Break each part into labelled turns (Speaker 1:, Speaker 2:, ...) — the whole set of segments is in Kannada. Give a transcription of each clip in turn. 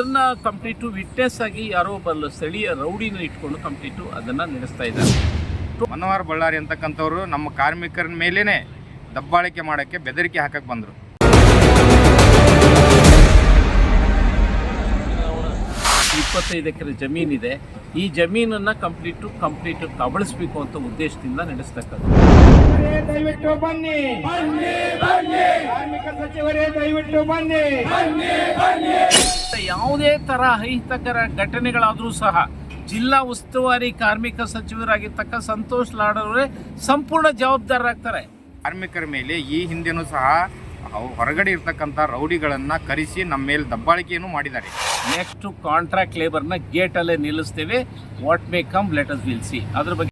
Speaker 1: ಅದನ್ನು ಕಂಪ್ಲೀಟು ವಿಟ್ನೆಸ್ ಆಗಿ ಯಾರೋ ಒಬ್ಬ ಸ್ಥಳೀಯ ರೌಡಿನ ಇಟ್ಕೊಂಡು ಕಂಪ್ಲೀಟು ಅದನ್ನು ನಡೆಸ್ತಾ ಇದ್ದಾರೆ.
Speaker 2: ಮನೋಹರ್ ಬಳ್ಳಾರಿ ಅಂತಕ್ಕಂಥವ್ರು ನಮ್ಮ ಕಾರ್ಮಿಕರ ಮೇಲೇ ದಬ್ಬಾಳಿಕೆ ಮಾಡೋಕ್ಕೆ ಬೆದರಿಕೆ ಹಾಕಕ್ಕೆ ಬಂದರು.
Speaker 1: 25 ಎಕರೆ ಜಮೀನಿದೆ. ಈ ಜಮೀನನ್ನು ಕಂಪ್ಲೀಟು ಕಬಳಿಸ್ಬೇಕು ಅಂತ ಉದ್ದೇಶದಿಂದ ನಡೆಸ್ತಕ್ಕಂಥ.
Speaker 3: ದಯವಿಟ್ಟು ಬನ್ನಿ, ಕಾರ್ಮಿಕ ಸಚಿವರೇ ದಯವಿಟ್ಟು ಬನ್ನಿ.
Speaker 1: ಯಾವುದೇ ತರ ಅಹಿತಕರ ಘಟನೆಗಳಾದರೂ ಸಹ ಜಿಲ್ಲಾ ಉಸ್ತುವಾರಿ ಕಾರ್ಮಿಕ ಸಚಿವರಾಗಿರ್ತಕ್ಕ ಸಂತೋಷ್ ಲಾಡ್ ಅವರೇ ಸಂಪೂರ್ಣ ಜವಾಬ್ದಾರರಾಗ್ತಾರೆ.
Speaker 2: ಕಾರ್ಮಿಕರ ಮೇಲೆ ಈ ಹಿಂದೆನೂ ಸಹ ಹೊರಗಡೆ ಇರ್ತಕ್ಕಂಥ ರೌಡಿಗಳನ್ನು ಕರೆಸಿ ನಮ್ಮ ಮೇಲೆ ದಬ್ಬಾಳಿಕೆಯನ್ನು ಮಾಡಿದ್ದಾರೆ.
Speaker 1: ನೆಕ್ಸ್ಟ್ ಕಾಂಟ್ರಾಕ್ಟ್ ಲೇಬರ್ನ ಗೇಟಲ್ಲೇ ನಿಲ್ಲಿಸ್ತೇವೆ. What may come let us will see. ಅದ್ರ ಬಗ್ಗೆ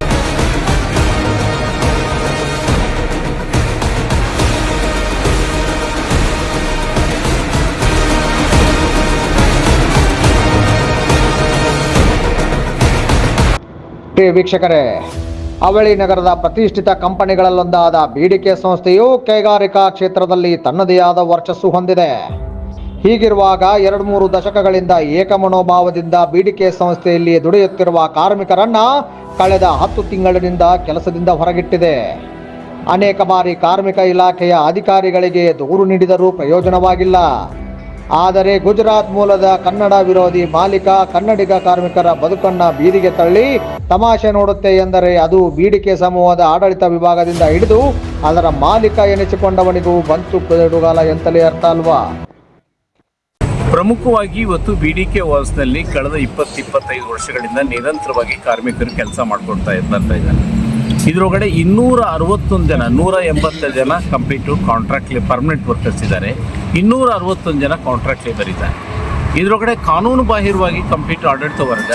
Speaker 4: ವೀಕ್ಷಕರೇ, ಅವಳಿ ನಗರದ ಪ್ರತಿಷ್ಠಿತ ಕಂಪನಿಗಳಲ್ಲೊಂದಾದ BDK ಸಂಸ್ಥೆಯು ಕೈಗಾರಿಕಾ ಕ್ಷೇತ್ರದಲ್ಲಿ ತನ್ನದೇ ಆದ ವರ್ಚಸ್ಸು ಹೊಂದಿದೆ. ಹೀಗಿರುವಾಗ 2-3 ದಶಕಗಳಿಂದ ಏಕಮನೋಭಾವದಿಂದ BDK ಸಂಸ್ಥೆಯಲ್ಲಿ ದುಡಿಯುತ್ತಿರುವ ಕಾರ್ಮಿಕರನ್ನ ಕಳೆದ 10 ತಿಂಗಳಿನಿಂದ ಕೆಲಸದಿಂದ ಹೊರಗಿಟ್ಟಿದೆ. ಅನೇಕ ಬಾರಿ ಕಾರ್ಮಿಕ ಇಲಾಖೆಯ ಅಧಿಕಾರಿಗಳಿಗೆ ದೂರು ನೀಡಿದರೂ ಪ್ರಯೋಜನವಾಗಿಲ್ಲ. ಆದರೆ ಗುಜರಾತ್ ಮೂಲದ ಕನ್ನಡ ವಿರೋಧಿ ಮಾಲೀಕ ಕನ್ನಡಿಗ ಕಾರ್ಮಿಕರ ಬದುಕನ್ನ ಬೀದಿಗೆ ತಳ್ಳಿ ತಮಾಷೆ ನೋಡುತ್ತೆ ಎಂದರೆ ಅದು BDK ಸಮೂಹದ ಆಡಳಿತ ವಿಭಾಗದಿಂದ ಹಿಡಿದು ಅದರ ಮಾಲೀಕ ಎನಿಸಿಕೊಂಡವನಿಗೂ ಬಂತು ಬಿಡುಗಾಲ ಎಂತಲೇ ಅರ್ಥ ಅಲ್ವಾ?
Speaker 1: ಪ್ರಮುಖವಾಗಿ ಇವತ್ತು BDK ವಾಲ್ಸ್ನಲ್ಲಿ ಕಳೆದ 20-25 ವರ್ಷಗಳಿಂದ ನಿರಂತರವಾಗಿ ಕಾರ್ಮಿಕರು ಕೆಲಸ ಮಾಡ್ಕೊಳ್ತಾ ಇದ್ದಾರೆ. ಇದರೊಳಗಡೆ 261 ಜನ 180 ಜನ ಕಂಪ್ಲೀಟು ಕಾಂಟ್ರಾಕ್ಟ್ ಪರ್ಮನೆಂಟ್ ವರ್ಕರ್ಸ್ ಇದ್ದಾರೆ. 261 ಜನ ಕಾಂಟ್ರಾಕ್ಟ್ ಲೇಬರ್ ಇದ್ದಾರೆ. ಇದರೊಳಗಡೆ ಕಾನೂನು ಬಾಹಿರವಾಗಿ ಕಂಪ್ಲೀಟ್ ಆಡಳಿತ ವರ್ಗ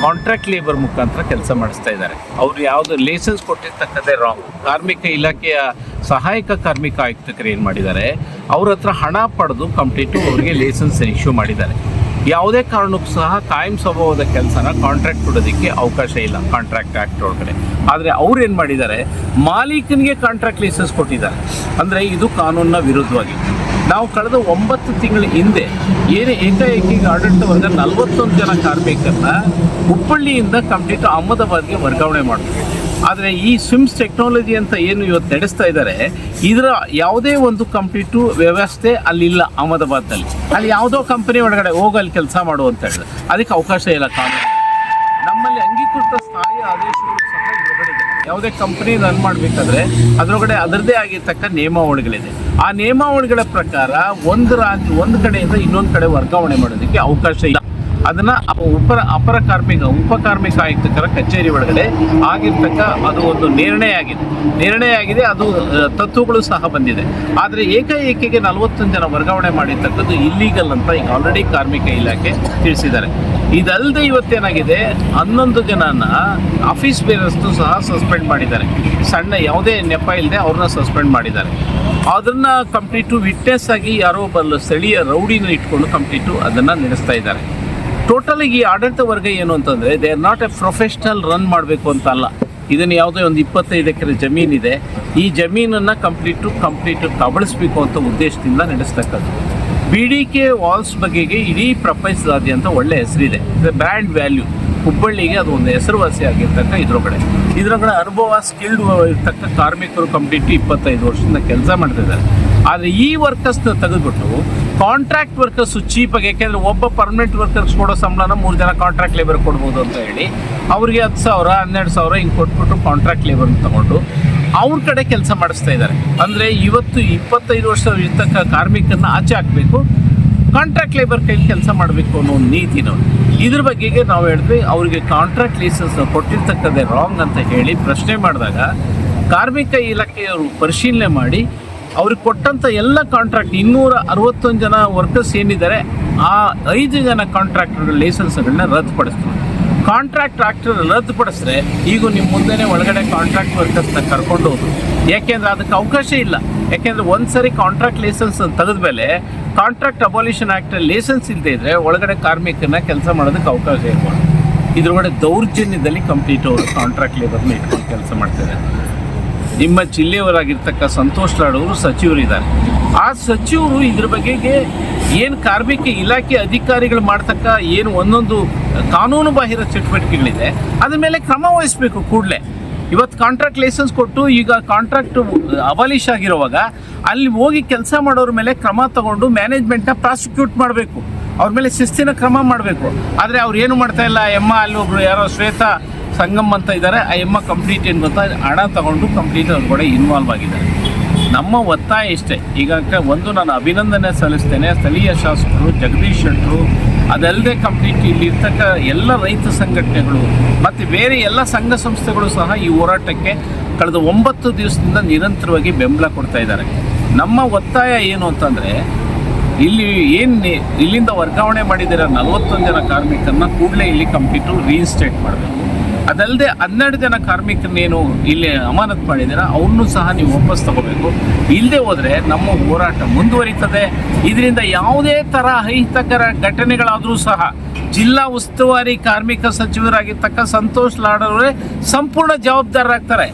Speaker 1: ಕಾಂಟ್ರಾಕ್ಟ್ ಲೇಬರ್ ಮುಖಾಂತರ ಕೆಲಸ ಮಾಡಿಸ್ತಾ ಇದ್ದಾರೆ. ಅವರು ಯಾವುದು ಲೈಸೆನ್ಸ್ ಕೊಟ್ಟಿರ್ತಕ್ಕಂಥದ್ದೇ ರಾಂಗ್. ಕಾರ್ಮಿಕ ಇಲಾಖೆಯ ಸಹಾಯಕ ಕಾರ್ಮಿಕ ಆಯುಕ್ತರು ಏನು ಮಾಡಿದ್ದಾರೆ, ಅವ್ರ ಹತ್ರ ಹಣ ಪಡೆದು ಕಂಪ್ಲೀಟು ಅವರಿಗೆ ಲೈಸೆನ್ಸ್ ಇಶ್ಯೂ ಮಾಡಿದ್ದಾರೆ. ಯಾವುದೇ ಕಾರಣಕ್ಕೂ ಸಹ ಕಾಯಂ ಸ್ವಭಾವದ ಕೆಲಸನ ಕಾಂಟ್ರಾಕ್ಟ್ ಕೊಡೋದಕ್ಕೆ ಅವಕಾಶ ಇಲ್ಲ ಕಾಂಟ್ರಾಕ್ಟ್ ಆ್ಯಕ್ಟ್ ಒಳಗಡೆ. ಆದರೆ ಅವ್ರು ಏನು ಮಾಡಿದ್ದಾರೆ, ಮಾಲೀಕನಿಗೆ ಕಾಂಟ್ರಾಕ್ಟ್ ಲೈಸೆನ್ಸ್ ಕೊಟ್ಟಿದ್ದಾರೆ. ಅಂದರೆ ಇದು ಕಾನೂನಿನ ವಿರುದ್ಧವಾಗಿ. ನಾವು ಕಳೆದ 9 ತಿಂಗಳ ಹಿಂದೆ ಏಕಾಏಕಿ ಆಡಳಿತ ವರ್ಗ 41 ಜನ ಕಾರ್ಮಿಕರನ್ನ ಹುಬ್ಬಳ್ಳಿಯಿಂದ ಕಂಪ್ಲೀಟ್ ಅಹಮದಾಬಾದ್ಗೆ ವರ್ಗಾವಣೆ ಮಾಡಿದ್ರು. ಆದರೆ ಈ ಸ್ವಿಮ್ಸ್ ಟೆಕ್ನಾಲಜಿ ಅಂತ ಏನು ಇವತ್ತು ನಡೆಸ್ತಾ ಇದ್ದಾರೆ, ಇದರ ಯಾವುದೇ ಒಂದು ಕಂಪ್ಲೀಟು ವ್ಯವಸ್ಥೆ ಅಲ್ಲಿಲ್ಲ. ಅಹಮದಾಬಾದ್ನಲ್ಲಿ ಅಲ್ಲಿ ಯಾವುದೋ ಕಂಪನಿ ಒಳಗಡೆ ಹೋಗಲ್ಲಿ ಕೆಲಸ ಮಾಡು ಅಂತ ಹೇಳಿದ್ರೆ ಅದಕ್ಕೆ ಅವಕಾಶ ಇಲ್ಲ ಕಾನೂನು. ನಮ್ಮಲ್ಲಿ ಅಂಗೀಕೃತ ಸ್ಥಾಯಿ ಆದೇಶಗಳು ಸಹ ಇದರೊಳಗಡೆ ಇದೆ. ಯಾವುದೇ ಕಂಪನಿ ರನ್ ಮಾಡಬೇಕಾದ್ರೆ ಅದರೊಳಗಡೆ ಅದರದ್ದೇ ಆಗಿರ್ತಕ್ಕ ನಿಯಮಾವಳಿಗಳಿದೆ. ಆ ನಿಯಮಾವಳಿಗಳ ಪ್ರಕಾರ ಒಂದು ಕಡೆಯಿಂದ ಇನ್ನೊಂದು ಕಡೆ ವರ್ಗಾವಣೆ ಮಾಡೋದಕ್ಕೆ ಅವಕಾಶ ಇಲ್ಲ. ಅದನ್ನು ಉಪ ಕಾರ್ಮಿಕ ಆಯುಕ್ತರ ಕಚೇರಿ ಒಳಗಡೆ ಆಗಿರ್ತಕ್ಕ ಅದು ಒಂದು ನಿರ್ಣಯ ಆಗಿದೆ. ಅದು ತತ್ವಗಳು ಸಹ ಬಂದಿದೆ. ಆದರೆ ಏಕಾಏಕಿಗೆ 41 ಜನ ವರ್ಗಾವಣೆ ಮಾಡಿರ್ತಕ್ಕದ್ದು ಇಲ್ಲೀಗಲ್ ಅಂತ ಈಗ ಆಲ್ರೆಡಿ ಕಾರ್ಮಿಕ ಇಲಾಖೆ ತಿಳಿಸಿದ್ದಾರೆ. ಇದಲ್ಲದೆ ಇವತ್ತೇನಾಗಿದೆ, 11 ಜನನ ಆಫೀಸ್ ಬೇರರ್ಸ್ನು ಸಹ ಸಸ್ಪೆಂಡ್ ಮಾಡಿದ್ದಾರೆ. ಸಣ್ಣ ಯಾವುದೇ ನೆಪ ಇಲ್ಲದೆ ಅವ್ರನ್ನ ಸಸ್ಪೆಂಡ್ ಮಾಡಿದ್ದಾರೆ. ಅದನ್ನು ಕಂಪ್ಲೀಟು ವಿಟ್ನೆಸ್ ಆಗಿ ಯಾರೋ ಒಬ್ಬ ಸ್ಥಳೀಯ ರೌಡಿನ ಇಟ್ಕೊಂಡು ಕಂಪ್ಲೀಟು ಅದನ್ನು ನಡೆಸ್ತಾ ಇದ್ದಾರೆ. ಟೋಟಲ್ ಈ ಆಡಳಿತ ವರ್ಗ ಏನು ಅಂತಂದರೆ, they are not A professional run ಮಾಡಬೇಕು ಅಂತ ಅಲ್ಲ. ಇದನ್ನು ಯಾವುದೇ ಒಂದು 25 ಎಕರೆ ಜಮೀನಿದೆ. ಈ ಜಮೀನನ್ನು ಕಂಪ್ಲೀಟು ಕಬಳಿಸ್ಬೇಕು ಅಂತ ಉದ್ದೇಶದಿಂದ ನಡೆಸ್ತಕ್ಕದ್ದು. BDK ವಾಲ್ಸ್ ಬಗೆಗೆ ಇಡೀ ಪ್ರಪಂಚದಾದ್ಯಂತ ಒಳ್ಳೆ ಹೆಸರಿದೆ. Brand value. ಹುಬ್ಬಳ್ಳಿಗೆ ಅದು ಒಂದು ಹೆಸರುವಾಸಿ ಆಗಿರ್ತಕ್ಕ ಇದ್ರೊಳಗಡೆ ಅನುಭವ ಸ್ಕಿಲ್ಡ್ ಇರ್ತಕ್ಕ ಕಾರ್ಮಿಕರು ಕಂಪ್ಲೀಟ್ 25 ವರ್ಷದಿಂದ ಕೆಲಸ ಮಾಡ್ತಿದ್ದಾರೆ. ಆದರೆ ಈ ವರ್ಕರ್ಸ್ನ ತೆಗೆದುಬಿಟ್ಟು ಕಾಂಟ್ರಾಕ್ಟ್ ವರ್ಕರ್ಸು ಚೀಪಾಗಿ, ಯಾಕೆಂದರೆ ಒಬ್ಬ ಪರ್ಮನೆಂಟ್ ವರ್ಕರ್ಸ್ ಕೊಡೋ ಸಂಬಳನ 3 ಜನ ಕಾಂಟ್ರಾಕ್ಟ್ ಲೇಬರ್ ಕೊಡ್ಬೋದು ಅಂತ ಹೇಳಿ ಅವ್ರಿಗೆ 10,000 12,000 ಹಿಂಗೆ ಕೊಟ್ಬಿಟ್ಟು ಕಾಂಟ್ರಾಕ್ಟ್ ಲೇಬರ್ನ ತೊಗೊಂಡು ಅವ್ರ ಕಡೆ ಕೆಲಸ ಮಾಡಿಸ್ತಾ ಇದ್ದಾರೆ. ಅಂದರೆ ಇವತ್ತು 25 ವರ್ಷ ಇರ್ತಕ್ಕ ಕಾರ್ಮಿಕರನ್ನ ಆಚೆ ಹಾಕಬೇಕು, ಕಾಂಟ್ರಾಕ್ಟ್ ಲೇಬರ್ ಕೈಲಿ ಕೆಲಸ ಮಾಡಬೇಕು ಅನ್ನೋ ಒಂದು ನೀತಿನೋ. ಇದ್ರ ಬಗೆಗೆ ನಾವು ಹೇಳಿದ್ವಿ, ಅವರಿಗೆ ಕಾಂಟ್ರಾಕ್ಟ್ ಲೈಸೆನ್ಸ್ ಕೊಟ್ಟಿರ್ತಕ್ಕಂಥದ್ದೇ ರಾಂಗ್ ಅಂತ ಹೇಳಿ ಪ್ರಶ್ನೆ ಮಾಡಿದಾಗ ಕಾರ್ಮಿಕ ಇಲಾಖೆಯವರು ಪರಿಶೀಲನೆ ಮಾಡಿ ಅವ್ರಿಗೆ ಕೊಟ್ಟಂಥ ಎಲ್ಲ ಕಾಂಟ್ರಾಕ್ಟ್ 261 ಜನ ವರ್ಕರ್ಸ್ ಏನಿದ್ದಾರೆ ಆ 5 ಜನ ಕಾಂಟ್ರಾಕ್ಟರ್ ಲೈಸೆನ್ಸ್ಗಳನ್ನ ರದ್ದುಪಡಿಸ್ತಾರೆ. ಕಾಂಟ್ರಾಕ್ಟ್ ಆಕ್ಟರ್ ರದ್ದುಪಡಿಸಿದ್ರೆ ಈಗ ನಿಮ್ಮ ಮುಂದೆನೇ ಒಳಗಡೆ ಕಾಂಟ್ರಾಕ್ಟ್ ವರ್ಕರ್ಸ್ನ ಕರ್ಕೊಂಡು ಹೋದ್ರು. ಯಾಕೆಂದರೆ ಅದಕ್ಕೆ ಅವಕಾಶ ಇಲ್ಲ. ಯಾಕೆಂದರೆ ಒಂದು ಸರಿ ಕಾಂಟ್ರಾಕ್ಟ್ ಲೈಸೆನ್ಸ್ ತೆಗೆದ ಮೇಲೆ ಕಾಂಟ್ರಾಕ್ಟ್ ಅಬಾಲಿಷನ್ ಆ್ಯಕ್ಟಲ್ಲಿ ಲೈಸೆನ್ಸ್ ಇಲ್ಲದೆ ಇದ್ದರೆ ಒಳಗಡೆ ಕಾರ್ಮಿಕರನ್ನ ಕೆಲಸ ಮಾಡೋದಕ್ಕೆ ಅವಕಾಶ ಇರ್ಬೋದು. ಇದ್ರೊಳಗಡೆ ದೌರ್ಜನ್ಯದಲ್ಲಿ ಕಂಪ್ಲೀಟ್ ಅವರು ಕಾಂಟ್ರಾಕ್ಟ್ ಲೇಬರ್ನ ಇಟ್ಕೊಂಡು ಕೆಲಸ ಮಾಡ್ತಿದ್ದಾರೆ. ನಿಮ್ಮ ಜಿಲ್ಲೆಯವರಾಗಿರ್ತಕ್ಕ ಸಂತೋಷ್ ಲಾಡ್ ಅವರು ಸಚಿವರಿದ್ದಾರೆ. ಆ ಸಚಿವರು ಇದ್ರ ಬಗೆಗೆ ಏನು ಕಾರ್ಮಿಕ ಇಲಾಖೆ ಅಧಿಕಾರಿಗಳು ಮಾಡ್ತಕ್ಕ ಏನು ಒಂದೊಂದು ಕಾನೂನು ಬಾಹಿರ ಚಟುವಟಿಕೆಗಳಿದೆ ಅದ್ರ ಮೇಲೆ ಕ್ರಮ ವಹಿಸಬೇಕು ಕೂಡಲೇ. ಇವತ್ತು ಕಾಂಟ್ರಾಕ್ಟ್ ಲೈಸೆನ್ಸ್ ಕೊಟ್ಟು ಈಗ ಕಾಂಟ್ರಾಕ್ಟ್ ಅಬಾಲಿಷ್ ಆಗಿರುವಾಗ ಅಲ್ಲಿ ಹೋಗಿ ಕೆಲಸ ಮಾಡೋರ ಮೇಲೆ ಕ್ರಮ ತಗೊಂಡು ಮ್ಯಾನೇಜ್ಮೆಂಟ್ನ ಪ್ರಾಸಿಕ್ಯೂಟ್ ಮಾಡಬೇಕು, ಅವ್ರ ಮೇಲೆ ಶಿಸ್ತಿನ ಕ್ರಮ ಮಾಡಬೇಕು. ಆದರೆ ಅವ್ರು ಏನು ಮಾಡ್ತಾ ಇಲ್ಲ. ಅಲ್ಲಿ ಒಬ್ರು ಯಾರೋ ಶ್ವೇತಾ ಸಂಗಮ್ ಅಂತ ಇದ್ದಾರೆ, ಆ ಕಂಪ್ಲೀಟ್ ಏನು ಗೊತ್ತಾ ಹಣ ತಗೊಂಡು ಕಂಪ್ಲೀಟ್ ಅವ್ರ ಕೂಡ ಇನ್ವಾಲ್ವ್ ಆಗಿದ್ದಾರೆ. ನಮ್ಮ ಒತ್ತಾಯ ಇಷ್ಟೇ. ಈಗ ಒಂದು ನಾನು ಅಭಿನಂದನೆ ಸಲ್ಲಿಸ್ತೇನೆ ಸ್ಥಳೀಯ ಶಾಸಕರು ಜಗದೀಶ್ ಶೆಟ್ಟರು, ಅದಲ್ಲದೆ ಕಂಪ್ಲೀಟ್ ಇಲ್ಲಿ ಇರ್ತಕ್ಕ ಎಲ್ಲ ರೈತ ಸಂಘಟನೆಗಳು ಮತ್ತು ಬೇರೆ ಎಲ್ಲ ಸಂಘ ಸಂಸ್ಥೆಗಳು ಸಹ ಈ ಹೋರಾಟಕ್ಕೆ ಕಳೆದ 9 ದಿವಸದಿಂದ ನಿರಂತರವಾಗಿ ಬೆಂಬಲ ಕೊಡ್ತಾ ಇದ್ದಾರೆ. ನಮ್ಮ ಒತ್ತಾಯ ಏನು ಅಂತಂದರೆ ಇಲ್ಲಿ ಇಲ್ಲಿಂದ ವರ್ಗಾವಣೆ ಮಾಡಿದ್ದೀರ 41 ಜನ ಕಾರ್ಮಿಕರನ್ನ ಕೂಡಲೇ ಇಲ್ಲಿ ಕಂಪ್ಲೀಟು ರೀಇನ್ಸ್ಟೇಟ್ ಮಾಡಬೇಕು. ಅದಲ್ಲದೆ 12 ಜನ ಕಾರ್ಮಿಕರನ್ನೇನು ಇಲ್ಲಿ ಅಮಾನತು ಮಾಡಿದ್ದೀರಾ ಅವ್ರನ್ನೂ ಸಹ ನೀವು ವಾಪಸ್ ತಗೋಬೇಕು. ಇಲ್ಲದೆ ಹೋದರೆ ನಮ್ಮ ಹೋರಾಟ ಮುಂದುವರಿತದೆ. ಇದರಿಂದ ಯಾವುದೇ ಥರ ಅಹಿತಕರ ಘಟನೆಗಳಾದರೂ ಸಹ ಜಿಲ್ಲಾ ಉಸ್ತುವಾರಿ ಕಾರ್ಮಿಕ ಸಚಿವರಾಗಿರ್ತಕ್ಕ ಸಂತೋಷ್ ಲಾಡ್ ಅವರೇ ಸಂಪೂರ್ಣ ಜವಾಬ್ದಾರರಾಗ್ತಾರೆ.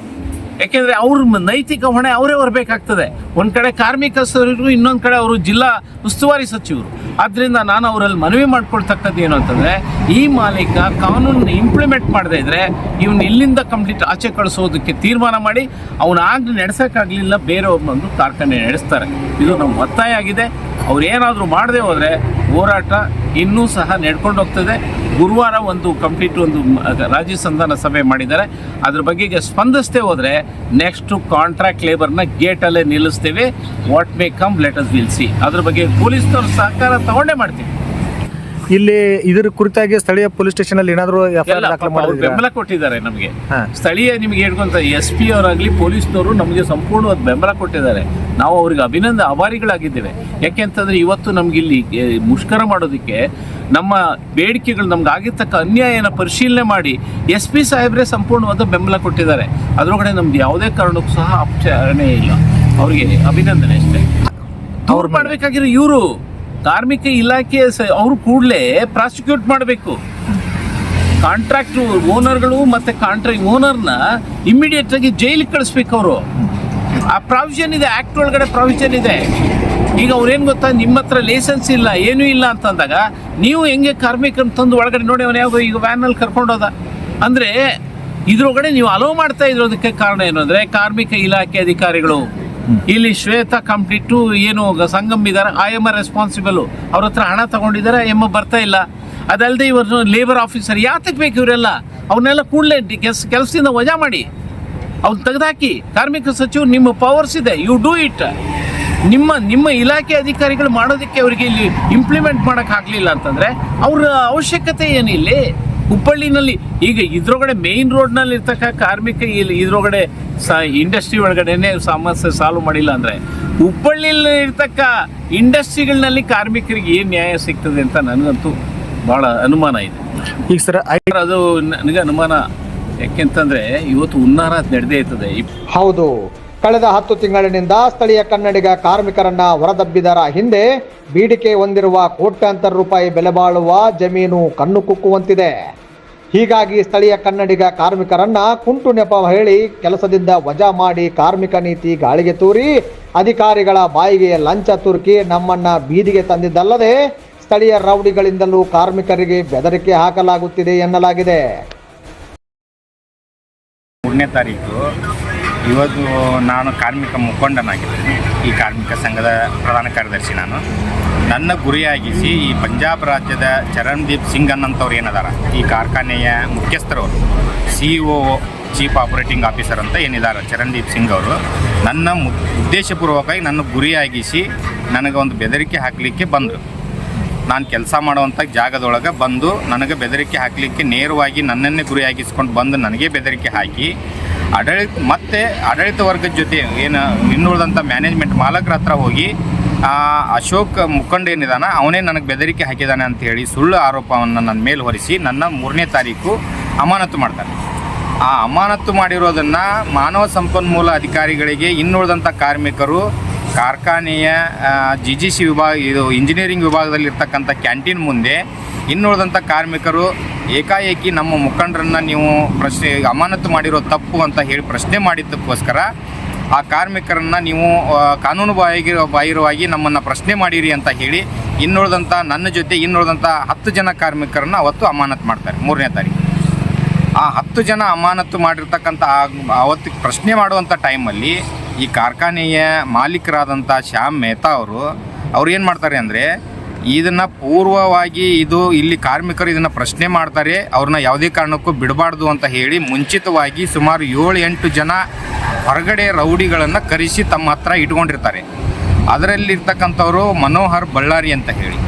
Speaker 1: ಯಾಕೆಂದರೆ ಅವ್ರ ನೈತಿಕ ಹೊಣೆ ಅವರೇ ಹೊರಬೇಕಾಗ್ತದೆ. ಒಂದು ಕಡೆ ಕಾರ್ಮಿಕ ಸಚಿವರು, ಇನ್ನೊಂದು ಕಡೆ ಅವರು ಜಿಲ್ಲಾ ಉಸ್ತುವಾರಿ ಸಚಿವರು. ಆದ್ದರಿಂದ ನಾನು ಅವರಲ್ಲಿ ಮನವಿ ಮಾಡ್ಕೊಳ್ತಕ್ಕದ್ದು ಏನು ಅಂತಂದರೆ ಈ ಮಾಲೀಕ ಕಾನೂನನ್ನು ಇಂಪ್ಲಿಮೆಂಟ್ ಮಾಡದೇ ಇದ್ದರೆ ಇವನು ಇಲ್ಲಿಂದ ಕಂಪ್ಲೀಟ್ ಆಚೆ ಕಳಿಸೋದಕ್ಕೆ ತೀರ್ಮಾನ ಮಾಡಿ ಅವನಾಗ ನಡೆಸೋಕ್ಕಾಗಲಿಲ್ಲ ಬೇರೆಯವ್ರು ಬಂದು ಕಾರ್ಖಾನೆ ನಡೆಸ್ತಾರೆ. ಇದು ನಮ್ಮ ಒತ್ತಾಯ ಆಗಿದೆ. ಅವ್ರು ಏನಾದರೂ ಮಾಡದೆ ಹೋದರೆ ಹೋರಾಟ ಇನ್ನೂ ಸಹ ನಡ್ಕೊಂಡು ಹೋಗ್ತದೆ. ಗುರುವಾರ ಒಂದು ಕಂಪ್ಲೀಟ್ ಒಂದು ರಾಜ್ಯ ಸಂಧಾನ ಸಭೆ ಮಾಡಿದ್ದಾರೆ. ಅದ್ರ ಬಗೆಗೆ ಸ್ಪಂದಿಸದೆ ಹೋದರೆ ನೆಕ್ಸ್ಟು ಕಾಂಟ್ರಾಕ್ಟ್ ಲೇಬರ್ನ ಗೇಟಲ್ಲೇ ನಿಲ್ಲಿಸ್ತೇವೆ. What may come let us will see. ಅದ್ರ ಬಗ್ಗೆ ಪೊಲೀಸ್ನವ್ರ ಸಹಕಾರ ತಗೊಂಡೇ ಮಾಡ್ತೀವಿ.
Speaker 5: ಇಲ್ಲಿ ಇದ್ರ ಕುರಿತಾಗಿ ಸ್ಥಳೀಯ ಪೊಲೀಸ್ ಸ್ಟೇಷನ್ ಅಲ್ಲಿ ಏನಾದರೂ
Speaker 1: ಬೆಂಬಲ ಕೊಟ್ಟಿದ್ದಾರೆ ನಮಗೆ. ಸ್ಥಳೀಯ ನಿಮಗೆ ಹೇಳ್ಕೊಂತ SP ಅವರಾಗಲಿ ಪೊಲೀಸ್ನವರು ನಮಗೆ ಸಂಪೂರ್ಣವಾದ ಬೆಂಬಲ ಕೊಟ್ಟಿದ್ದಾರೆ. ನಾವು ಅವ್ರಿಗೆ ಆಭಾರಿಗಳಾಗಿದ್ದೇವೆ. ಯಾಕೆಂತಂದ್ರೆ ಇವತ್ತು ನಮ್ಗೆ ಇಲ್ಲಿ ಮುಷ್ಕರ ಮಾಡೋದಕ್ಕೆ ನಮ್ಮ ಬೇಡಿಕೆಗಳು ನಮ್ಗೆ ಆಗಿರ್ತಕ್ಕ ಅನ್ಯಾಯನ ಪರಿಶೀಲನೆ ಮಾಡಿ SP ಸಾಹೇಬ್ರೆ ಸಂಪೂರ್ಣವಾದ ಬೆಂಬಲ ಕೊಟ್ಟಿದ್ದಾರೆ. ಅದರೊಳಗಡೆ ನಮ್ದು ಯಾವುದೇ ಕಾರಣಕ್ಕೂ ಸಹ ಅಪಚಾರಣೆ ಇಲ್ಲ. ಅವರಿಗೆ ಅಭಿನಂದನೆ ಅಷ್ಟೇ. ಅವ್ರು ಮಾಡಬೇಕಾಗಿರೋ ಇವರು ಕಾರ್ಮಿಕ ಇಲಾಖೆ ಅವರು ಕೂಡಲೇ ಪ್ರಾಸಿಕ್ಯೂಟ್ ಮಾಡಬೇಕು. ಕಾಂಟ್ರಾಕ್ಟ್ ಓನರ್ಗಳು ಮತ್ತು ಕಾಂಟ್ರಾಕ್ಟ್ ಓನರ್ನ ಇಮಿಡಿಯೇಟ್ ಆಗಿ ಜೈಲಿಗೆ ಕಳಿಸ್ಬೇಕು. ಅವರು ಆ ಪ್ರಾವಿಷನ್ ಇದೆ, ಆ್ಯಕ್ಟ್ ಒಳಗಡೆ ಪ್ರಾವಿಷನ್ ಇದೆ. ಈಗ ಅವ್ರೇನು ಗೊತ್ತಾ, ನಿಮ್ಮ ಹತ್ರ ಲೈಸೆನ್ಸ್ ಇಲ್ಲ ಏನೂ ಇಲ್ಲ ಅಂತಂದಾಗ ನೀವು ಹೆಂಗೆ ಕಾರ್ಮಿಕರನ್ನ ತಂದು ಒಳಗಡೆ ನೋಡಿ ಅವನು ಯಾವ ಈಗ ವ್ಯಾನಲ್ಲಿ ಕರ್ಕೊಂಡೋದ ಅಂದರೆ ಇದ್ರೊಳಗಡೆ ನೀವು ಅಲೋ ಮಾಡ್ತಾ ಇರೋದಕ್ಕೆ ಕಾರಣ ಏನು ಅಂದರೆ ಕಾರ್ಮಿಕ ಇಲಾಖೆ ಅಧಿಕಾರಿಗಳು ಇಲ್ಲಿ ಶ್ವೇತಾ ಕಂಪ್ಲೀಟು ಏನು ಸಂಗಮ್ ಇದ್ದಾರೆ, ರೆಸ್ಪಾನ್ಸಿಬಲ್. ಅವ್ರ ಹತ್ರ ಹಣ ತಗೊಂಡಿದ್ದಾರೆ, ಬರ್ತಾ ಇಲ್ಲ. ಅದಲ್ಲದೆ ಇವರು ಲೇಬರ್ ಆಫೀಸರ್ ಯಾತಕ್ಕೆ ಬೇಕು ಇವರೆಲ್ಲ? ಅವನ್ನೆಲ್ಲ ಕೂಡಲೇ ಕೆಲಸದಿಂದ ವಜಾ ಮಾಡಿ ಅವ್ನು ತೆಗೆದಾಕಿ. ಕಾರ್ಮಿಕ ಸಚಿವರು ನಿಮ್ಮ ಪವರ್ಸ್ ಇದೆ, ಯು ಡೂ ಇಟ್. ನಿಮ್ಮ ಇಲಾಖೆ ಅಧಿಕಾರಿಗಳು ಮಾಡೋದಕ್ಕೆ ಅವರಿಗೆ ಇಲ್ಲಿ ಇಂಪ್ಲಿಮೆಂಟ್ ಮಾಡೋಕ್ಕಾಗಲಿಲ್ಲ ಅಂತಂದರೆ ಅವ್ರ ಅವಶ್ಯಕತೆ ಏನಿಲ್ಲಿ? ಹುಬ್ಬಳ್ಳಿನಲ್ಲಿ ಈಗ ಇದ್ರೊಳಗಡೆ ಮೇಯ್ನ್ ರೋಡ್ನಲ್ಲಿ ಇರ್ತಕ್ಕ ಕಾರ್ಮಿಕ ಇದ್ರೊಳಗಡೆ ಇಂಡಸ್ಟ್ರಿ ಒಳಗಡೆನೆ ಸಮಸ್ಯೆ ಸಾಲ್ವ್ ಮಾಡಿಲ್ಲ ಅಂದರೆ ಹುಬ್ಬಳ್ಳಿಯಲ್ಲಿ ಇರ್ತಕ್ಕ ಇಂಡಸ್ಟ್ರಿಗಳಲ್ಲಿ ಕಾರ್ಮಿಕರಿಗೆ ಏನು ನ್ಯಾಯ ಸಿಗ್ತದೆ ಅಂತ ನನಗಂತೂ ಭಾಳ ಅನುಮಾನ ಇದೆ.
Speaker 5: ಈಗ ಸರ್
Speaker 1: ಅದು ನನಗೆ ಅನುಮಾನ. ಯಾಕೆಂತಂದರೆ ಇವತ್ತು ಹುನ್ನಾರ ನಡೆದೇ ಇರ್ತದೆ.
Speaker 4: ಹೌದು, ಕಳೆದ 10 ತಿಂಗಳಿನಿಂದ ಸ್ಥಳೀಯ ಕನ್ನಡಿಗ ಕಾರ್ಮಿಕರನ್ನ ಹೊರದಬ್ಬಿದರ ಹಿಂದೆ ಬೇಡಿಕೆ ಹೊಂದಿರುವ ಕೋಟ್ಯಾಂತರ ರೂಪಾಯಿ ಬೆಲೆ ಬಾಳುವ ಜಮೀನು ಕಣ್ಣು ಕುಕ್ಕುವಂತಿದೆ. ಹೀಗಾಗಿ ಸ್ಥಳೀಯ ಕನ್ನಡಿಗ ಕಾರ್ಮಿಕರನ್ನ ಕುಂಟು ನೆಪ ಹೇಳಿ ಕೆಲಸದಿಂದ ವಜಾ ಮಾಡಿ ಕಾರ್ಮಿಕ ನೀತಿ ಗಾಳಿಗೆ ತೂರಿ ಅಧಿಕಾರಿಗಳ ಬಾಯಿಗೆ ಲಂಚ ತುರುಕಿ ನಮ್ಮನ್ನ ಬೀದಿಗೆ ತಂದಿದ್ದಲ್ಲದೆ ಸ್ಥಳೀಯ ರೌಡಿಗಳಿಂದಲೂ ಕಾರ್ಮಿಕರಿಗೆ ಬೆದರಿಕೆ ಹಾಕಲಾಗುತ್ತಿದೆ ಎನ್ನಲಾಗಿದೆ.
Speaker 2: 3ನೇ ತಾರೀಕು ಇವತ್ತು ನಾನು ಕಾರ್ಮಿಕ ಮುಖಂಡನಾಗಿದ್ದೀನಿ. ಈ ಕಾರ್ಮಿಕ ಸಂಘದ ಪ್ರಧಾನ ಕಾರ್ಯದರ್ಶಿ ನಾನು. ನನ್ನ ಗುರಿಯಾಗಿಸಿ ಈ ಪಂಜಾಬ್ ರಾಜ್ಯದ ಚರಣ್ದೀಪ್ ಸಿಂಗ್ ಅನ್ನಂಥವ್ರು ಏನಿದ್ದಾರೆ, ಈ ಕಾರ್ಖಾನೆಯ ಮುಖ್ಯಸ್ಥರವರು, CEO ಚೀಫ್ ಆಪರೇಟಿಂಗ್ ಆಫೀಸರ್ ಅಂತ ಏನಿದ್ದಾರೆ ಚರಣ್ದೀಪ್ ಸಿಂಗ್ ಅವರು, ನನ್ನ ಉದ್ದೇಶಪೂರ್ವಕವಾಗಿ ನನ್ನ ಗುರಿಯಾಗಿಸಿ ನನಗೆ ಒಂದು ಬೆದರಿಕೆ ಹಾಕಲಿಕ್ಕೆ ಬಂದರು. ನಾನು ಕೆಲಸ ಮಾಡುವಂಥ ಜಾಗದೊಳಗೆ ಬಂದು ನನಗೆ ಬೆದರಿಕೆ ಹಾಕಲಿಕ್ಕೆ ನೇರವಾಗಿ ನನ್ನನ್ನೇ ಗುರಿಯಾಗಿಸ್ಕೊಂಡು ಬಂದು ನನಗೆ ಬೆದರಿಕೆ ಹಾಕಿ ಆಡಳಿತ ವರ್ಗದ ಜೊತೆ ಏನು ಇನ್ನುಳಿದಂಥ ಮ್ಯಾನೇಜ್ಮೆಂಟ್ ಮಾಲಕರ ಹತ್ರ ಹೋಗಿ ಅಶೋಕ್ ಮುಖಂಡ ಏನಿದಾನ ಅವನೇ ನನಗೆ ಬೆದರಿಕೆ ಹಾಕಿದ್ದಾನೆ ಅಂತ ಹೇಳಿ ಸುಳ್ಳು ಆರೋಪವನ್ನು ನನ್ನ ಮೇಲೆ ಹೊರಿಸಿ ನನ್ನ 3ನೇ ತಾರೀಕು ಅಮಾನತು ಮಾಡ್ತಾರೆ. ಆ ಅಮಾನತು ಮಾಡಿರೋದನ್ನು ಮಾನವ ಸಂಪನ್ಮೂಲ ಅಧಿಕಾರಿಗಳಿಗೆ ಇನ್ನುಳಿದಂಥ ಕಾರ್ಮಿಕರು ಕಾರ್ಖಾನೆಯ GGC ವಿಭಾಗ ಇದು ಇಂಜಿನಿಯರಿಂಗ್ ವಿಭಾಗದಲ್ಲಿರ್ತಕ್ಕಂಥ ಕ್ಯಾಂಟೀನ್ ಮುಂದೆ ಇನ್ನುಳಿದಂಥ ಕಾರ್ಮಿಕರು ಏಕಾಏಕಿ ನಮ್ಮ ಮುಖಂಡರನ್ನು ನೀವು ಅಮಾನತು ಮಾಡಿರೋ ತಪ್ಪು ಅಂತ ಹೇಳಿ ಪ್ರಶ್ನೆ ಮಾಡಿದ್ದಕ್ಕೋಸ್ಕರ ಆ ಕಾರ್ಮಿಕರನ್ನು ನೀವು ಕಾನೂನು ಬಾಹಿರವಾಗಿ ನಮ್ಮನ್ನು ಪ್ರಶ್ನೆ ಮಾಡಿರಿ ಅಂತ ಹೇಳಿ ಇನ್ನುಳಿದಂಥ ನನ್ನ ಜೊತೆ ಇನ್ನುಳಿದಂಥ 10 ಜನ ಕಾರ್ಮಿಕರನ್ನು ಅವತ್ತು ಅಮಾನತು ಮಾಡ್ತಾರೆ 3ನೇ ತಾರೀಕು. ಆ 10 ಜನ ಅಮಾನತು ಮಾಡಿರ್ತಕ್ಕಂಥ ಅವತ್ತು ಪ್ರಶ್ನೆ ಮಾಡುವಂಥ ಟೈಮಲ್ಲಿ ಈ ಕಾರ್ಖಾನೆಯ ಮಾಲೀಕರಾದಂಥ ಶ್ಯಾಮ್ ಮೆಹ್ತಾ ಅವ್ರು ಏನು ಮಾಡ್ತಾರೆ ಅಂದರೆ ಇದನ್ನು ಪೂರ್ವವಾಗಿ ಇಲ್ಲಿ ಕಾರ್ಮಿಕರು ಇದನ್ನು ಪ್ರಶ್ನೆ ಮಾಡ್ತಾರೆ, ಅವ್ರನ್ನ ಯಾವುದೇ ಕಾರಣಕ್ಕೂ ಬಿಡಬಾರ್ದು ಅಂತ ಹೇಳಿ ಮುಂಚಿತವಾಗಿ ಸುಮಾರು 7-8 ಜನ ಹೊರಗಡೆ ರೌಡಿಗಳನ್ನು ಕರೆಸಿ ತಮ್ಮ ಹತ್ರ ಇಟ್ಕೊಂಡಿರ್ತಾರೆ. ಅದರಲ್ಲಿರ್ತಕ್ಕಂಥವ್ರು ಮನೋಹರ್ ಬಳ್ಳಾರಿ ಅಂತ ಹೇಳಿ.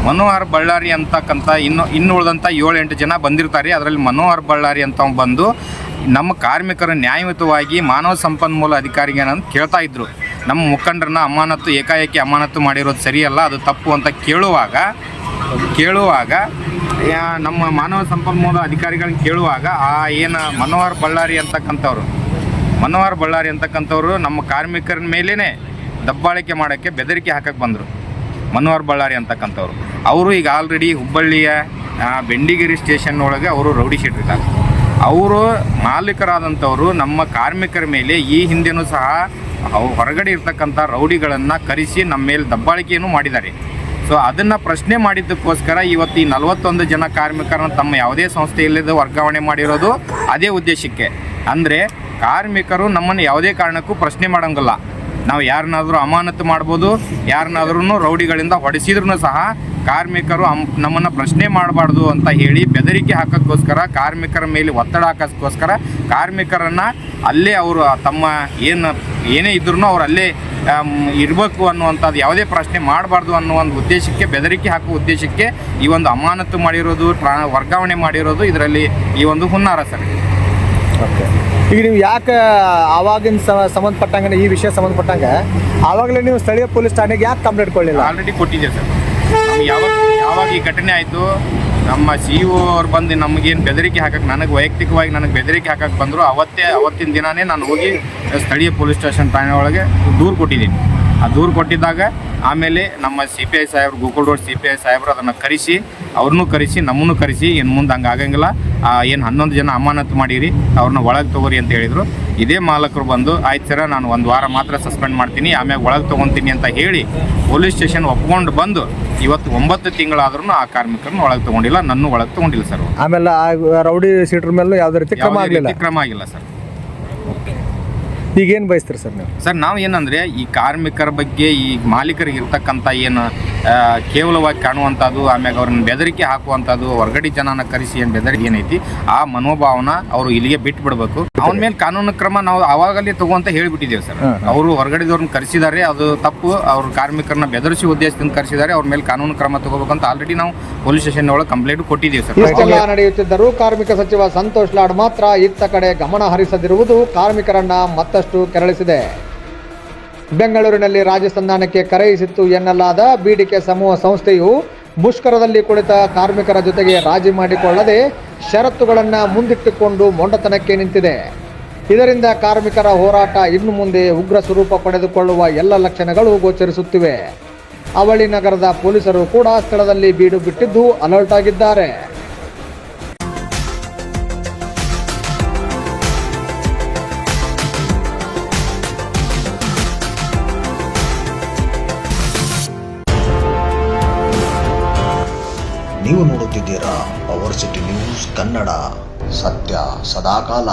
Speaker 2: ಮನೋಹರ್ ಬಳ್ಳಾರಿ ಅಂತಕ್ಕಂಥ ಇನ್ನು ಉಳಿದಂಥ 7-8 ಜನ ಬಂದಿರ್ತಾರೆ. ಅದರಲ್ಲಿ ಮನೋಹರ್ ಬಳ್ಳಾರಿ ಅಂತ ಬಂದು ನಮ್ಮ ಕಾರ್ಮಿಕರು ನ್ಯಾಯಯುತವಾಗಿ ಮಾನವ ಸಂಪನ್ಮೂಲ ಅಧಿಕಾರಿಗೆ ಅಂತ ಕೇಳ್ತಾ ಇದ್ರು. ನಮ್ಮ ಮುಖಂಡರನ್ನ ಏಕಾಏಕಿ ಅಮಾನತು ಮಾಡಿರೋದು ಸರಿಯಲ್ಲ, ಅದು ತಪ್ಪು ಅಂತ ಕೇಳುವಾಗ ನಮ್ಮ ಮಾನವ ಸಂಪನ್ಮೂಲ ಅಧಿಕಾರಿಗಳನ್ನ ಕೇಳುವಾಗ ಮನೋಹರ್ ಬಳ್ಳಾರಿ ಅಂತಕ್ಕಂಥವ್ರು ನಮ್ಮ ಕಾರ್ಮಿಕರ ಮೇಲೇ ದಬ್ಬಾಳಿಕೆ ಮಾಡೋಕ್ಕೆ ಬೆದರಿಕೆ ಹಾಕಕ್ಕೆ ಬಂದರು. ಮನೋಹರ್ ಬಳ್ಳಾರಿ ಅಂತಕ್ಕಂಥವ್ರು ಅವರು ಈಗ ಆಲ್ರೆಡಿ ಹುಬ್ಬಳ್ಳಿಯ ಬೆಂಡಿಗೇರಿ ಸ್ಟೇಷನ್ ಒಳಗೆ ಅವರು ರೌಡಿ ಶೀಟ್ರಿದ್ದಾರೆ. ಅವರು ಮಾಲೀಕರಾದಂಥವರು ನಮ್ಮ ಕಾರ್ಮಿಕರ ಮೇಲೆ ಈ ಹಿಂದೆನೂ ಸಹ ಹೊರಗಡೆ ಇರ್ತಕ್ಕಂಥ ರೌಡಿಗಳನ್ನು ಕರೆಸಿ ನಮ್ಮ ಮೇಲೆ ದಬ್ಬಾಳಿಕೆಯನ್ನು ಮಾಡಿದ್ದಾರೆ. ಸೊ ಅದನ್ನು ಪ್ರಶ್ನೆ ಮಾಡಿದ್ದಕ್ಕೋಸ್ಕರ ಇವತ್ತು ಈ 41 ಜನ ಕಾರ್ಮಿಕರನ್ನು ತಮ್ಮ ಯಾವುದೇ ಸಂಸ್ಥೆಯಲ್ಲದೆ ವರ್ಗಾವಣೆ ಮಾಡಿರೋದು ಅದೇ ಉದ್ದೇಶಕ್ಕೆ. ಅಂದರೆ ಕಾರ್ಮಿಕರು ನಮ್ಮನ್ನು ಯಾವುದೇ ಕಾರಣಕ್ಕೂ ಪ್ರಶ್ನೆ ಮಾಡೋಂಗಿಲ್ಲ. ನಾವು ಯಾರನ್ನಾದರೂ ಅಮಾನತು ಮಾಡ್ಬೋದು, ಯಾರನ್ನಾದ್ರೂ ರೌಡಿಗಳಿಂದ ಹೊಡೆಸಿದ್ರೂ ಸಹ ಕಾರ್ಮಿಕರು ನಮ್ಮನ್ನು ಪ್ರಶ್ನೆ ಮಾಡಬಾರ್ದು ಅಂತ ಹೇಳಿ ಬೆದರಿಕೆ ಹಾಕೋಕ್ಕೋಸ್ಕರ, ಕಾರ್ಮಿಕರ ಮೇಲೆ ಒತ್ತಡ ಹಾಕೋಕ್ಕೋಸ್ಕರ ಕಾರ್ಮಿಕರನ್ನು ಅಲ್ಲೇ ಅವರು ತಮ್ಮ ಏನೇ ಇದ್ರೂ ಅವ್ರು ಅಲ್ಲೇ ಇರಬೇಕು ಅನ್ನುವಂಥದ್ದು, ಯಾವುದೇ ಪ್ರಶ್ನೆ ಮಾಡಬಾರ್ದು ಅನ್ನೋ ಒಂದು ಉದ್ದೇಶಕ್ಕೆ, ಬೆದರಿಕೆ ಹಾಕುವ ಉದ್ದೇಶಕ್ಕೆ ಈ ಒಂದು ಅಮಾನತು ಮಾಡಿರೋದು, ವರ್ಗಾವಣೆ ಮಾಡಿರೋದು ಇದರಲ್ಲಿ ಈ ಒಂದು ಹುನ್ನಾರ ಸರ್.
Speaker 5: ಓಕೆ, ಈಗ ನೀವು ಯಾಕೆ ಆವಾಗಿನ ಸಂಬಂಧಪಟ್ಟಂಗೆ ಈ ವಿಷಯ ಸಂಬಂಧಪಟ್ಟಂಗೆ ಆವಾಗಲೇ ನೀವು ಸ್ಥಳೀಯ ಪೊಲೀಸ್ ಠಾಣೆಗೆ ಯಾಕೆ ಕಂಪ್ಲೇಂಟ್ ಕೊಡಲಿಲ್ಲ?
Speaker 2: ಆಲ್ರೆಡಿ ಕೊಟ್ಟಿದ್ದೆ ಸರ್. ನಮ್ಗೆ ಯಾವಾಗ ಈ ಘಟನೆ ಆಯಿತು ನಮ್ಮ CEO ಅವ್ರು ಬಂದು ನಮಗೇನು ಬೆದರಿಕೆ ಹಾಕಕ್ಕೆ, ವೈಯಕ್ತಿಕವಾಗಿ ನನಗೆ ಬೆದರಿಕೆ ಹಾಕಕ್ಕೆ ಬಂದರು. ಅವತ್ತಿನ ದಿನವೇ ನಾನು ಹೋಗಿ ಸ್ಥಳೀಯ ಪೊಲೀಸ್ ಸ್ಟೇಷನ್ ಠಾಣೆ ಒಳಗೆ ದೂರು ಕೊಟ್ಟಿದ್ದೀನಿ. ಆ ದೂರು ಕೊಟ್ಟಿದ್ದಾಗ ಆಮೇಲೆ ನಮ್ಮ CPI ಸಾಹೇಬ್ರು, ಗೋಕುಲ್ ರೋಡ್ CPI ಸಾಹೇಬ್ರು ಅದನ್ನು ಅವ್ರನ್ನೂ ಕರೆಸಿ ನಮ್ಮನ್ನು ಕರೆಸಿ ಇನ್ನು ಮುಂದೆ ಹಂಗೆ ಆಗಂಗಿಲ್ಲ, ಏನು 11 ಜನ ಅಮಾನತು ಮಾಡಿರಿ, ಅವ್ರನ್ನ ಒಳಗೆ ತೊಗೋರಿ ಅಂತ ಹೇಳಿದರು. ಇದೇ ಮಾಲಕರು ಬಂದು ಆಯ್ತು ಸರ ನಾನು 1 ವಾರ ಮಾತ್ರ ಸಸ್ಪೆಂಡ್ ಮಾಡ್ತೀನಿ, ಆಮ್ಯಾಗ ಒಳಗೆ ತೊಗೊತೀನಿ ಅಂತ ಹೇಳಿ ಪೊಲೀಸ್ ಸ್ಟೇಷನ್ ಒಪ್ಕೊಂಡು ಬಂದು ಇವತ್ತು 9 ತಿಂಗಳಾದ್ರೂ ಆ ಕಾರ್ಮಿಕರನ್ನ ಒಳಗೆ ತೊಗೊಂಡಿಲ್ಲ, ನನ್ನ ಒಳಗೆ ತೊಗೊಂಡಿಲ್ಲ ಸರ್.
Speaker 5: ಆಮೇಲೆ ಆ ರೌಡಿ ಶೀಟರ್ ಮೇಲೆ ಯಾವುದೇ ರೀತಿ ಕ್ರಮ
Speaker 2: ಆಗಿಲ್ಲ ಸರ್.
Speaker 5: ಈಗೇನು ಬಯಸ್ತೀರಿ ಸರ್ ನೀವು?
Speaker 2: ಸರ್ ನಾವು ಏನಂದರೆ ಈ ಕಾರ್ಮಿಕರ ಬಗ್ಗೆ ಈ ಮಾಲೀಕರಿಗೆ ಇರ್ತಕ್ಕಂಥ ಏನು ಕೇವಲವಾಗಿ ಕಾಣುವಂಥದ್ದು, ಆಮ್ಯಾಗ ಅವ್ರನ್ನ ಬೆದರಿಕೆ ಹಾಕುವಂಥದ್ದು, ಹೊರಗಡೆ ಜನನ ಕರೆಸಿ ಏನು ಬೆದರಿಕೆ ಏನೈತಿ ಆ ಮನೋಭಾವನ ಅವರು ಇಲ್ಲಿಗೆ ಬಿಟ್ಟು ಬಿಡಬೇಕು. ಅವನ ಮೇಲೆ ಕಾನೂನು ಕ್ರಮ ನಾವು ಆವಾಗಲೇ ತಗೋಂತ ಹೇಳಿಬಿಟ್ಟಿದ್ದೇವೆ ಸರ್. ಅವರು ಹೊರಗಡೆದವ್ರನ್ನ ಕರೆಸಿದ್ದಾರೆ, ಅದು ತಪ್ಪು. ಅವ್ರ ಕಾರ್ಮಿಕರನ್ನ ಬೆದರಿಸಿ ಉದ್ದೇಶದಿಂದ ಕರೆಸಿದ್ದಾರೆ, ಅವ್ರ ಮೇಲೆ ಕಾನೂನು ಕ್ರಮ ತಗೋಬೇಕಂತ ಆಲ್ರೆಡಿ ನಾವು ಪೊಲೀಸ್ ಸ್ಟೇಷನ್ ಒಳಗೆ ಕಂಪ್ಲೇಂಟ್ ಕೊಟ್ಟಿದ್ದೇವೆ ಸರ್.
Speaker 4: ಇಷ್ಟೆಲ್ಲ ನಡೆಯುತ್ತಿದ್ದರೂ ಕಾರ್ಮಿಕ ಸಚಿವ ಸಂತೋಷ್ ಲಾಡ್ ಮಾತ್ರ ಇತ್ತ ಕಡೆ ಗಮನ ಹರಿಸದಿರುವುದು ಕಾರ್ಮಿಕರನ್ನ ಮತ್ತಷ್ಟು ಕೆರಳಿಸಿದೆ. ಬೆಂಗಳೂರಿನಲ್ಲಿ ರಾಜಸಂಧಾನಕ್ಕೆ ಕರೆಯಿಸಿತ್ತು ಎನ್ನಲಾದ BDK ಸಮೂಹ ಸಂಸ್ಥೆಯು ಮುಷ್ಕರದಲ್ಲಿ ಕುಳಿತ ಕಾರ್ಮಿಕರ ಜೊತೆಗೆ ರಾಜಿ ಮಾಡಿಕೊಳ್ಳದೆ ಷರತ್ತುಗಳನ್ನು ಮುಂದಿಟ್ಟುಕೊಂಡು ಮೊಂಡತನಕ್ಕೆ ನಿಂತಿದೆ. ಇದರಿಂದ ಕಾರ್ಮಿಕರ ಹೋರಾಟ ಇನ್ನು ಮುಂದೆ ಉಗ್ರ ಸ್ವರೂಪ ಪಡೆದುಕೊಳ್ಳುವ ಎಲ್ಲ ಲಕ್ಷಣಗಳು ಗೋಚರಿಸುತ್ತಿವೆ. ಅವಳಿ ನಗರದ ಪೊಲೀಸರು ಕೂಡ ಸ್ಥಳದಲ್ಲಿ ಬೀಡು ಬಿಟ್ಟಿದ್ದು ಅಲರ್ಟ್ ಆಗಿದ್ದಾರೆ.
Speaker 6: ನೀವು ನೋಡುತ್ತಿದ್ದೀರಾ ಪವರ್ ಸಿಟಿ ನ್ಯೂಸ್ ಕನ್ನಡ, ಸತ್ಯ ಸದಾಕಾಲ.